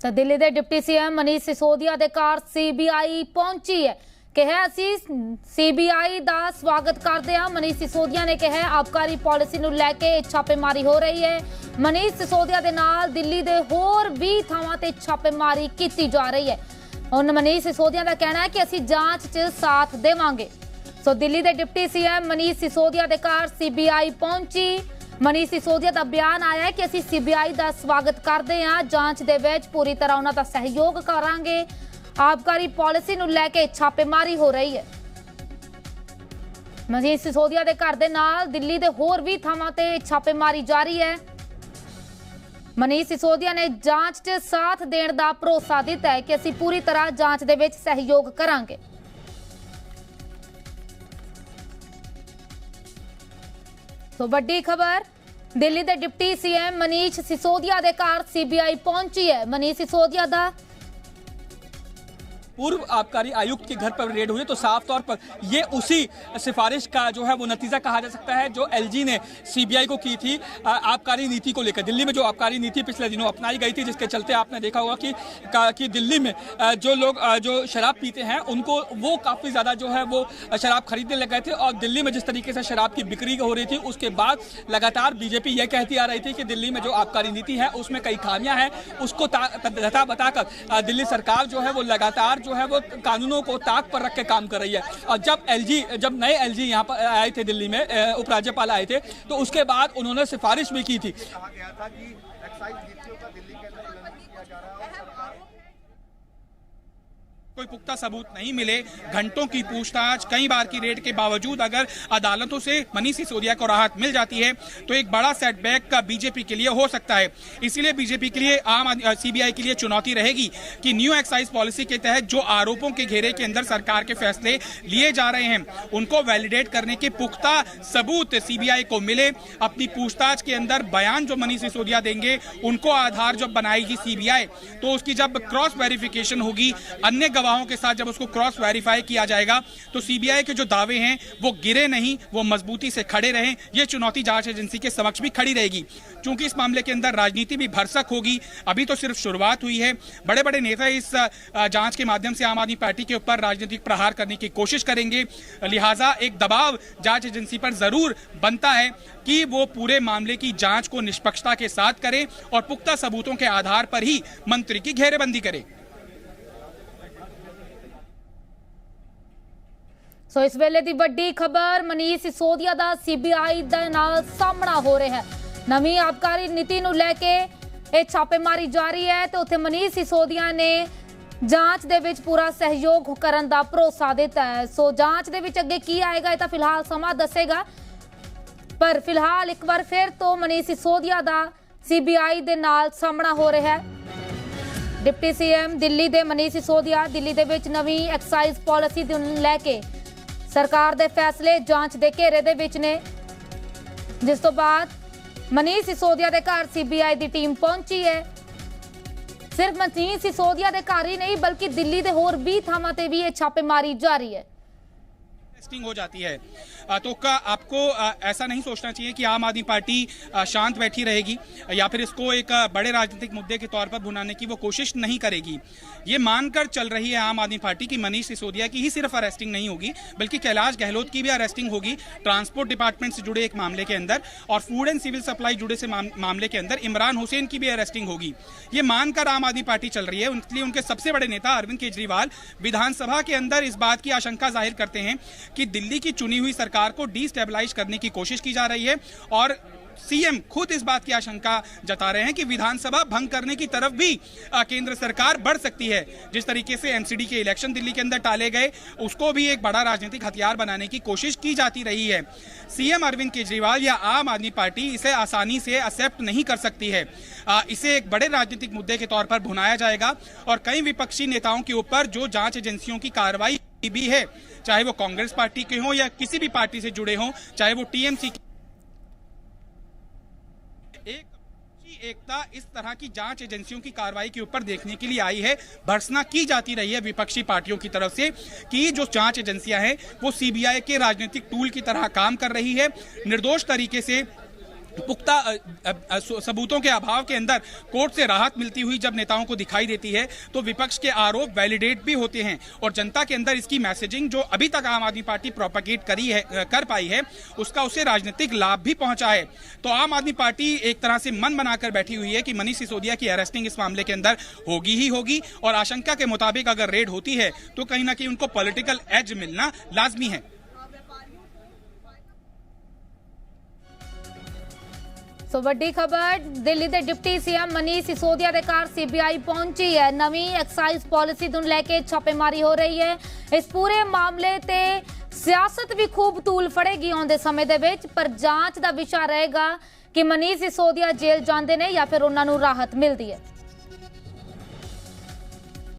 तो दिल्ली के deputy CM Manish Sisodia के घर सीबीआई पहुंची है। कहा असीं सीबीआई का स्वागत करते हैं। मनीष सिसोदिया ने कहा आबकारी पॉलिसी नूं लैके छापेमारी हो रही है। मनीष सिसोदिया के नाल दिल्ली के होर भी थावां ते छापेमारी की जा रही है। हुण मनीष सिसोदिया का कहना है कि असीं जांच च साथ देवांगे। सो दिल्ली के डिप्टी सीएम मनीष सिसोदिया के घर सीबीआई पहुंची। मनीष सिसोदिया का बयान आया है कि असीं सीबीआई का स्वागत करते हैं, जांच दे विच पूरी तरह उन्हां दा सहयोग करांगे। आबकारी पॉलिसी नूं लैके छापेमारी हो रही है। मनीष सिसोदिया के घर दे नाल दिल्ली के होर भी थावां ते छापेमारी जारी है। मनीष सिसोदिया ने जांच च साथ देण दा भरोसा दिता है कि असीं पूरी तरह जांच दे विच सहयोग करांगे। तो बड़ी खबर, दिल्ली के डिप्टी सीएम मनीष सिसोदिया के घर सीबीआई पहुंची है। मनीष सिसोदिया का पूर्व आबकारी आयुक्त के घर पर रेड हुई तो साफ तौर पर ये उसी सिफारिश का जो है वो नतीजा कहा जा सकता है जो एलजी ने सीबीआई को की थी आबकारी नीति को लेकर। दिल्ली में जो आबकारी नीति पिछले दिनों अपनाई गई थी, जिसके चलते आपने देखा होगा कि दिल्ली में जो लोग जो शराब पीते हैं उनको वो काफ़ी ज़्यादा जो है वो शराब खरीदने लग गए थे। और दिल्ली में जिस तरीके से शराब की बिक्री हो रही थी, उसके बाद लगातार बीजेपी ये कहती आ रही थी कि दिल्ली में जो आबकारी नीति है उसमें कई खामियां हैं। उसको धता बताकर दिल्ली सरकार जो है वो लगातार जो है वो कानूनों को ताक पर रख के काम कर रही है। और जब नए एलजी यहाँ पर आए थे दिल्ली में, उपराज्यपाल आए थे, तो उसके बाद उन्होंने सिफारिश भी की थी। कोई पुख्ता सबूत नहीं मिले, घंटों की पूछताछ, कई बार की रेड के बावजूद अगर अदालतों से मनीष सिसोदिया को राहत मिल जाती है तो एक बड़ा सेटबैक का बीजेपी के लिए हो सकता है। इसीलिए बीजेपी के लिए सीबीआई के लिए चुनौती रहेगी कि न्यू एक्साइज पॉलिसी के तहत जो आरोपों के घेरे के अंदर सरकार के फैसले लिए जा रहे हैं उनको वैलिडेट करने के पुख्ता सबूत सीबीआई को मिले। अपनी पूछताछ के अंदर बयान जो मनीष सिसोदिया देंगे उनको आधार जब बनाएगी सीबीआई, तो उसकी जब क्रॉस वेरिफिकेशन होगी, अन्य गवाहों के साथ जब उसको क्रॉस वेरीफाई किया जाएगा तो सीबीआई के जो दावे हैं वो गिरे नहीं, वो मजबूती से खड़े रहें। ये चुनौती जांच एजेंसी के समक्ष भी खड़ी रहेगी। क्योंकि इस मामले के अंदर राजनीति भी भरसक होगी, अभी तो सिर्फ शुरुआत हुई है। बड़े बड़े नेता इस जांच के माध्यम से आम आदमी पार्टी के ऊपर राजनीतिक प्रहार करने की कोशिश करेंगे। लिहाजा एक दबाव जांच एजेंसी पर जरूर बनता है कि वो पूरे मामले की जांच को निष्पक्षता के साथ करे और पुख्ता सबूतों के आधार पर ही मंत्री की घेरेबंदी करे। सो इस वेले की बड़ी खबर, मनीष सिसोदिया का सीबीआई दे नाल सामना हो रहा है। नवीं आबकारी नीति नूं लैके ये छापेमारी जारी है तो उत्थे मनीष सिसोदिया ने जांच दे विच पूरा सहयोग करन दा भरोसा दिता है। सो जांच दे विच अगे की आएगा ये तां फिलहाल समा दसेगा, पर फिलहाल एक बार फिर तो मनीष सिसोदिया का सीबीआई दे नाल सामना हो रहा है। डिप्टी सीएम दिल्ली दे मनीष सिसोदिया दिल्ली दे विच नवीं एक्साइज पॉलिसी नूं लैके सरकार दे फैसले जांच दे घेरे दे विच ने, जिस तो बाद मनीष सिसोदिया के घर सीबीआई की टीम पहुंची है। सिर्फ मनीष सिसोदिया के घर ही नहीं बल्कि दिल्ली के होर भी थावां ते भी ये छापेमारी जारी है। हो जाती है तो आपको ऐसा नहीं सोचना चाहिए कि आम आदमी पार्टी शांत बैठी रहेगी या फिर इसको एक बड़े राजनीतिक मुद्दे के तौर पर भुनाने की वो कोशिश नहीं करेगी। ये मानकर चल रही है आम आदमी पार्टी की मनीष सिसोदिया की ही सिर्फ अरेस्टिंग नहीं होगी बल्कि कैलाश गहलोत की भी अरेस्टिंग होगी ट्रांसपोर्ट डिपार्टमेंट से जुड़े एक मामले के अंदर, और फूड एंड सिविल सप्लाई जुड़े से मामले के अंदर इमरान हुसैन की भी अरेस्टिंग होगी। ये मानकर आम आदमी पार्टी चल रही है। इसलिए उनके सबसे बड़े नेता अरविंद केजरीवाल विधानसभा के अंदर इस बात की आशंका जाहिर करते हैं कि दिल्ली की चुनी हुई सरकार को डिस्टेबलाइज करने की कोशिश की जा रही है। और सीएम खुद इस बात की आशंका जता रहे हैं कि विधानसभा भंग करने की तरफ भी केंद्र सरकार बढ़ सकती है। जिस तरीके से एमसीडी के इलेक्शन दिल्ली के अंदर टाले गए, उसको भी एक बड़ा राजनीतिक हथियार बनाने की कोशिश की जाती रही है। सीएम अरविंद केजरीवाल या आम आदमी पार्टी इसे आसानी से एक्सेप्ट नहीं कर सकती है। इसे एक बड़े राजनीतिक मुद्दे के तौर पर भुनाया जाएगा और कई विपक्षी नेताओं के ऊपर जो जांच एजेंसियों की कार्रवाई भी है, चाहे वो कांग्रेस पार्टी के हों या किसी भी पार्टी से जुड़े हों, चाहे वो टीएमसी की, एकता इस तरह की जांच एजेंसियों की कार्रवाई के ऊपर देखने के लिए आई है। भर्त्सना की जाती रही है विपक्षी पार्टियों की तरफ से कि जो जांच एजेंसियां हैं वो सीबीआई के राजनीतिक टूल की तरह काम कर रही है। निर्दोष तरीके से पुख्ता सबूतों के अभाव के अंदर कोर्ट से राहत मिलती हुई जब नेताओं को दिखाई देती है तो विपक्ष के आरोप वैलिडेट भी होते हैं और जनता के अंदर इसकी मैसेजिंग जो अभी तक आम आदमी पार्टी प्रोपेगेट कर पाई है उसका उसे राजनीतिक लाभ भी पहुंचा है। तो आम आदमी पार्टी एक तरह से मन बनाकर बैठी हुई है कि मनीष सिसोदिया की अरेस्टिंग इस मामले के अंदर होगी ही होगी और आशंका के मुताबिक अगर रेड होती है तो कहीं ना कहीं उनको पॉलिटिकल एज मिलना लाजमी है। ਸੋ ਵੱਡੀ ਖਬਰ ਦਿੱਲੀ ਦੇ ਡਿਪਟੀ ਸੀਐਮ ਮਨੀਸ਼ ਸਿਸੋਦੀਆ ਦੇ ਘਰ ਸੀਬੀਆਈ ਪਹੁੰਚੀ ਹੈ। ਨਵੀਂ ਐਕਸਾਈਜ਼ ਪਾਲਿਸੀ ਨੂੰ ਲੈ ਕੇ ਛਾਪੇਮਾਰੀ ਹੋ ਰਹੀ ਹੈ। ਇਸ ਪੂਰੇ ਮਾਮਲੇ ਤੇ ਸਿਆਸਤ ਵੀ ਖੂਬ ਤੂਲ ਫੜੇਗੀ ਆਉਣ ਦੇ ਸਮੇਂ ਦੇ ਵਿੱਚ, ਪਰ ਜਾਂਚ ਦਾ ਵਿਸ਼ਾ ਰਹੇਗਾ ਕਿ ਮਨੀਸ਼ ਸਿਸੋਦੀਆ ਜੇਲ੍ਹ ਜਾਂਦੇ ਨੇ ਜਾਂ ਫਿਰ ਉਹਨਾਂ ਨੂੰ ਰਾਹਤ ਮਿਲਦੀ ਹੈ।